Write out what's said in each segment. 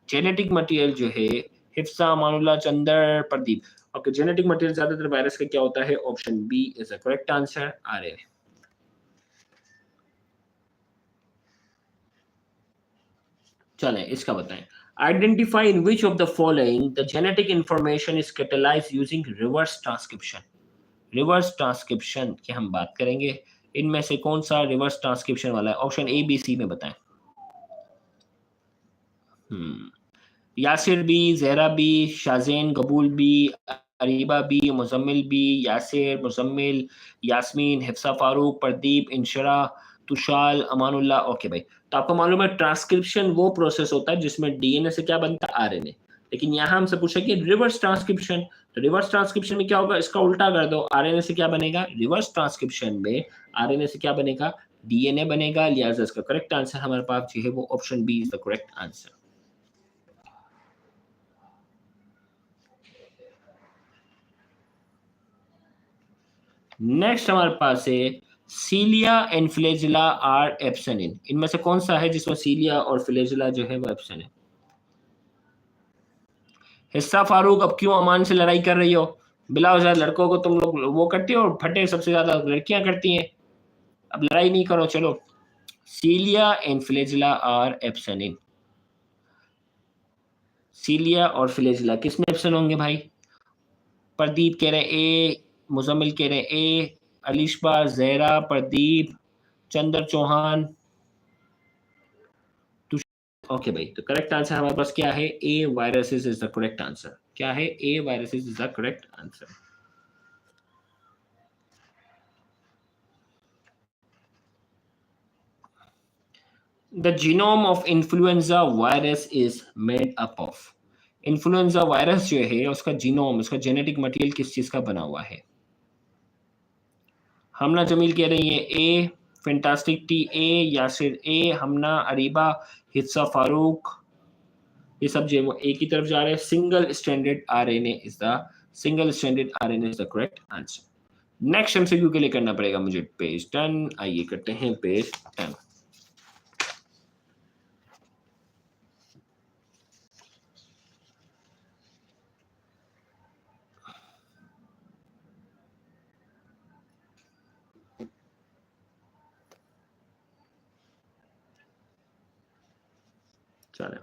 Genetic material जो है Hifsa, Amanullah, Chander, Pradeep. Okay, genetic material ज्यादातर वायरस का क्या होता है? Option B is the correct answer. RNA. चलें इसका बताएं। Identify in which of the following the genetic information is catalyse using reverse transcription. Reverse transcription की हम बात करेंगे। इनमें से कौन सा रिवर्स ट्रांसक्रिप्शन वाला है? ऑप्शन ए बी सी में बताएं। Yasir B, Zahra B, Shazen, Qabool B, Areeba B, Muzammil B, Yasir, Muzammil, Yasmeen, Hifsa Farooq, Pradeep, Inshara, Tushal, Amanullah. Okay भाई, तो आपको मालूम है ट्रांसक्रिप्शन वो प्रोसेस होता है जिसमें डीएनए से क्या बनता है? आरएनए। लेकिन यहाँ हमसे पूछा कि रिवर्स ट्रांसक्रिप्शन, तो रिवर्स ट्रांसक्रिप्शन में क्या होगा? इसका उल्टा कर दो, आरएनए से क्या बनेगा? रिवर्स ट्रांसक्रिप्शन में आरएनए से क्या बनेगा? डीएनए बनेगा। लिहाजा इसका करेक्ट आंसर हमारे पास जो है वो option B is the correct answer. Next हमारे पास है cilia and flagella are absent. इनमें से कौन सा है जिसमें सीलिया और फ्लैजिला जो है वो एब्सेंट है? हिस्सा फारूक, अब क्यों अमान से लड़ाई कर रही हो? बिला वजह लड़कों को तुम लोग वो करते हो, फटे सबसे ज्यादा लड़कियां करती हैं। अब लड़ाई नहीं करो, चलो। Cilia and flagella are absent. Cilia और फ्लैजिला किस में एब्सेंट होंगे भाई? प्रदीप कह रहे ए, मुजम्मिल कह रहे ए, अलिशबा, जहरा, प्रदीप, चंद्र चौहान। ओके भाई, तो करेक्ट आंसर हमारे पास क्या है? A viruses is the correct answer. क्या है? A viruses is the correct answer. The genome of influenza virus is made up of. Influenza virus जो है उसका जीनोम, उसका जेनेटिक मटेरियल किस चीज का बना हुआ है? हमना जमील कह रही है ए, फैंटास्टिक टी ए, यासिर ए, हमना, अरीबा, हिस्सा फारूक, ये सब जो है वो एक ही तरफ जा रहे हैं। Single standard RNA is the single standard RNA is the correct answer. Next MCQ के लिए करना पड़ेगा मुझे पेज 10। आइए करते हैं पेज 10। चलो,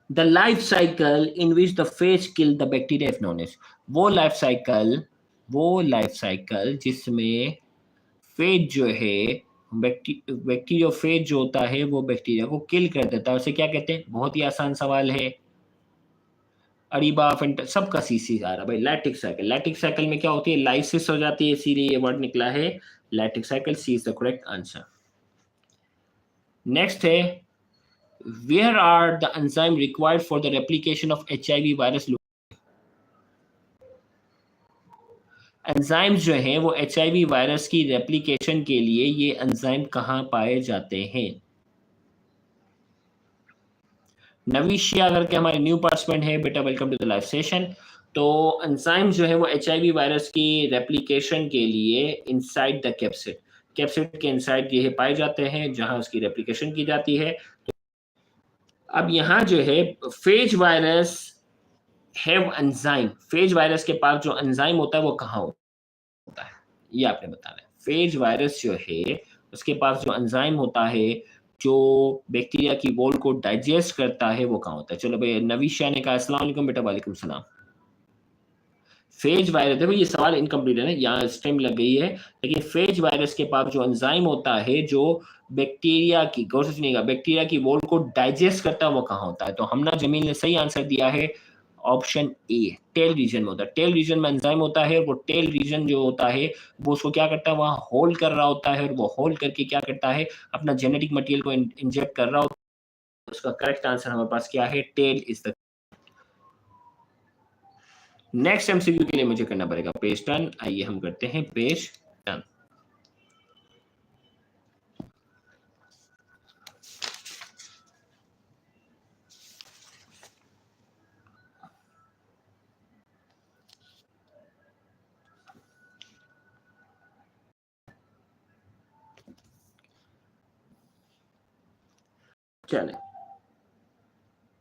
the life cycle in which the phage kill the bacteria if known as. वो लाइफ साइकिल जिसमें फेज जो है बैक्टीरिया फेज जो होता है वो बैक्टीरिया को किल कर देता है, उसे क्या कहते हैं? बहुत ही आसान सवाल है। अरीबा, सबका सी सी आ रहा भाई। लैक्टिक साइकिल, लैक्टिक साइकिल में क्या होती है? लाइसिस हो जाती है, इसीलिए ये वर्ड निकला है lactic cycle. C is the correct answer. Next है where are the enzyme required for the replication of HIV virus. Enzymes जो हैं वो एचआईवी वायरस की रेप्लिकेशन के लिए ये एंजाइम कहाँ पाए जाते हैं? नवीशिया करके हमारे न्यू पार्टिसिपेंट है बेटा, welcome to the live session. तो एंजाइम जो है वो एचआईवी वायरस की रेप्लिकेशन के लिए इनसाइड द कैप्सिड, कैप्सिड के इनसाइड ये पाए जाते हैं जहां उसकी रेप्लिकेशन की जाती है। तो अब यहाँ जो है phase virus have enzyme, phase virus के पास जो एंजाइम होता है वो कहाँ होता है? ये आपने बताना है। फेज वायरस जो है उसके पास जो एंजाइम होता है जो बैक्टीरिया की वॉल को डाइजेस्ट करता है वो कहाँ होता है? चलो भाई, नवीशा ने कहा अस्सलाम वालेकुम बेटा। वालेकुम सलाम। फेज वायरस, देखो ये सवाल इनकम्प्लीट है ना, यहाँ स्टेम लग गई है। लेकिन फेज वायरस के पास जो एंजाइम होता है जो बैक्टीरिया की, गौर से सुनिएगा, बैक्टीरिया की वॉल को डाइजेस्ट करता है वो कहाँ होता है? तो हमना जमील ने सही आंसर दिया है ऑप्शन ए, टेल रीजन में होता है। टेल रीजन में एंजाइम होता है, वो टेल रीजन जो होता है वो उसको क्या करता है? वहाँ होल्ड कर रहा होता है, और वो होल्ड करके क्या करता है? अपना जेनेटिक मटेरियल को इंजेक्ट कर रहा होता है। उसका करेक्ट आंसर हमारे पास क्या है? Tail is the. Next MCQ के लिए मुझे करना पड़ेगा पेज 10। आइए हम करते हैं पेज 10। चलें,